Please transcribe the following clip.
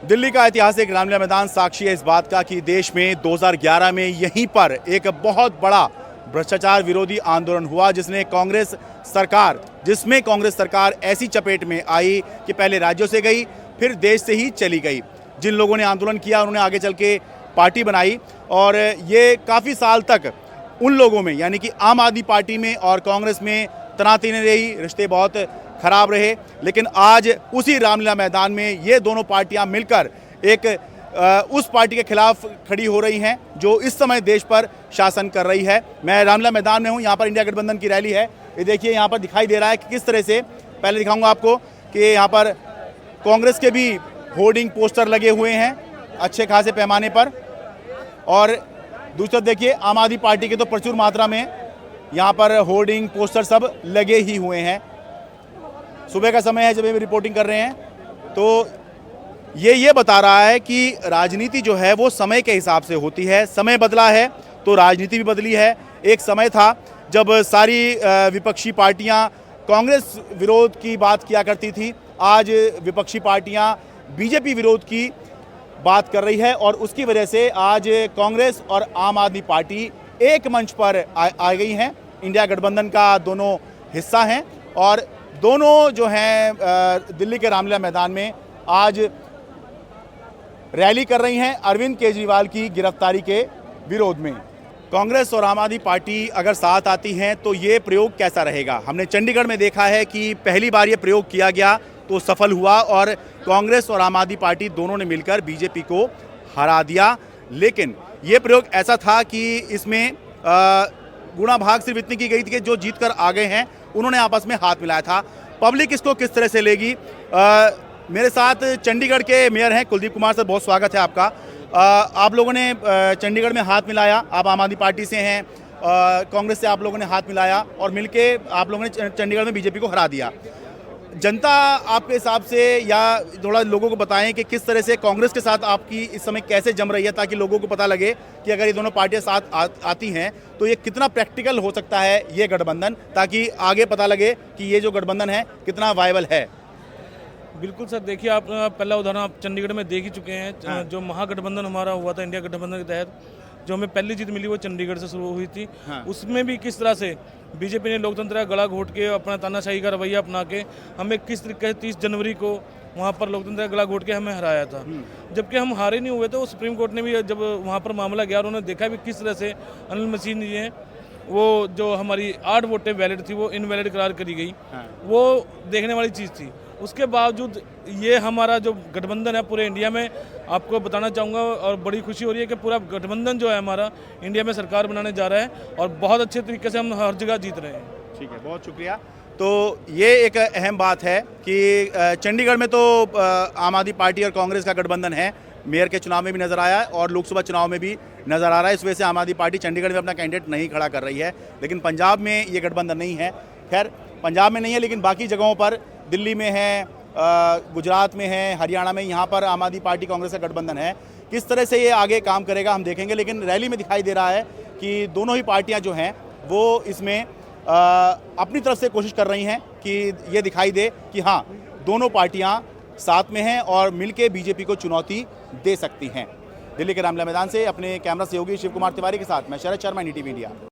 दिल्ली का ऐतिहासिक रामलीला मैदान साक्षी है इस बात का कि देश में 2011 में यहीं पर एक बहुत बड़ा भ्रष्टाचार विरोधी आंदोलन हुआ जिसमें कांग्रेस सरकार ऐसी चपेट में आई कि पहले राज्यों से गई, फिर देश से ही चली गई। जिन लोगों ने आंदोलन किया उन्होंने आगे चल के पार्टी बनाई और ये काफ़ी साल तक उन लोगों में यानी कि आम आदमी पार्टी में और कांग्रेस में तनातनी रही, रिश्ते बहुत खराब रहे। लेकिन आज उसी रामलीला मैदान में ये दोनों पार्टियां मिलकर एक उस पार्टी के खिलाफ खड़ी हो रही हैं जो इस समय देश पर शासन कर रही है। मैं रामलीला मैदान में हूं, यहाँ पर इंडिया गठबंधन की रैली है। ये देखिए यहाँ पर दिखाई दे रहा है कि किस तरह से, पहले दिखाऊंगा आपको कि यहाँ पर कांग्रेस के भी होर्डिंग पोस्टर लगे हुए हैं अच्छे खासे पैमाने पर, और दूसरी तरफ देखिए आम आदमी पार्टी के तो प्रचुर मात्रा में यहाँ पर होर्डिंग पोस्टर सब लगे ही हुए हैं। सुबह का समय है जब ये रिपोर्टिंग कर रहे हैं, तो ये बता रहा है कि राजनीति जो है वो समय के हिसाब से होती है। समय बदला है तो राजनीति भी बदली है। एक समय था जब सारी विपक्षी पार्टियां कांग्रेस विरोध की बात किया करती थी, आज विपक्षी पार्टियां बीजेपी विरोध की बात कर रही है और उसकी वजह से आज कांग्रेस और आम आदमी पार्टी एक मंच पर आ गई हैं। इंडिया गठबंधन का दोनों हिस्सा हैं और दोनों जो हैं दिल्ली के रामलीला मैदान में आज रैली कर रही हैं अरविंद केजरीवाल की गिरफ्तारी के विरोध में। कांग्रेस और आम आदमी पार्टी अगर साथ आती हैं तो ये प्रयोग कैसा रहेगा? हमने चंडीगढ़ में देखा है कि पहली बार ये प्रयोग किया गया तो सफल हुआ और कांग्रेस और आम आदमी पार्टी दोनों ने मिलकर बीजेपी को हरा दिया। लेकिन ये प्रयोग ऐसा था कि इसमें गुणा भाग सिर्फ इतनी की गई थी कि जो जीत कर आ गए हैं उन्होंने आपस में हाथ मिलाया था। पब्लिक इसको किस तरह से लेगी? मेरे साथ चंडीगढ़ के मेयर हैं कुलदीप कुमार सर, बहुत स्वागत है आपका। आप लोगों ने चंडीगढ़ में हाथ मिलाया, आप आम आदमी पार्टी से हैं, कांग्रेस से आप लोगों ने हाथ मिलाया और मिलके आप लोगों ने चंडीगढ़ में बीजेपी को हरा दिया। जनता आपके हिसाब से या थोड़ा लोगों को बताएं कि किस तरह से कांग्रेस के साथ आपकी इस समय कैसे जम रही है, ताकि लोगों को पता लगे कि अगर ये दोनों पार्टियां साथ आती हैं तो ये कितना प्रैक्टिकल हो सकता है ये गठबंधन, ताकि आगे पता लगे कि ये जो गठबंधन है कितना वायबल है। बिल्कुल सर, देखिए आप पहला उदाहरण आप चंडीगढ़ में देख ही चुके हैं। हाँ। जो महागठबंधन हमारा हुआ था इंडिया गठबंधन के तहत, जो हमें पहली जीत मिली वो चंडीगढ़ से शुरू हुई थी। हाँ। उसमें भी किस तरह से बीजेपी ने लोकतंत्र का गला घोट के अपना तानाशाही का रवैया अपना के हमें किस तरीके से 30 जनवरी को वहाँ पर लोकतंत्र का गला घोट के हमें हराया था। जबकि हम हारे नहीं हुए थे, वो सुप्रीम कोर्ट ने भी जब वहाँ पर मामला गया उन्होंने देखा भी किस तरह से अनिल मसीह ने वो जो हमारी 8 वोटें वैलिड थी वो इनवैलिड करार करी गई। हाँ। वो देखने वाली चीज़ थी। उसके बावजूद ये हमारा जो गठबंधन है पूरे इंडिया में, आपको बताना चाहूँगा और बड़ी खुशी हो रही है कि पूरा गठबंधन जो है हमारा इंडिया में सरकार बनाने जा रहा है और बहुत अच्छे तरीके से हम हर जगह जीत रहे हैं। ठीक है, बहुत शुक्रिया। तो ये एक अहम बात है कि चंडीगढ़ में तो आम आदमी पार्टी और कांग्रेस का गठबंधन है, मेयर के चुनाव में भी नज़र आया और लोकसभा चुनाव में भी नज़र आ रहा है। इस वजह से आम आदमी पार्टी चंडीगढ़ में अपना कैंडिडेट नहीं खड़ा कर रही है। लेकिन पंजाब में ये गठबंधन नहीं है। खैर, पंजाब में नहीं है लेकिन बाकी जगहों पर, दिल्ली में है, गुजरात में है, हरियाणा में, यहाँ पर आम आदमी पार्टी कांग्रेस का गठबंधन है। किस तरह से ये आगे काम करेगा हम देखेंगे। लेकिन रैली में दिखाई दे रहा है कि दोनों ही पार्टियां जो हैं वो इसमें अपनी तरफ से कोशिश कर रही हैं कि ये दिखाई दे कि हाँ, दोनों पार्टियां साथ में हैं और मिलके बीजेपी को चुनौती दे सकती हैं। दिल्ली के रामलीला मैदान से अपने कैमरा सहयोगी शिव कुमार तिवारी के साथ मैं शरद शर्मा, NDTV इंडिया।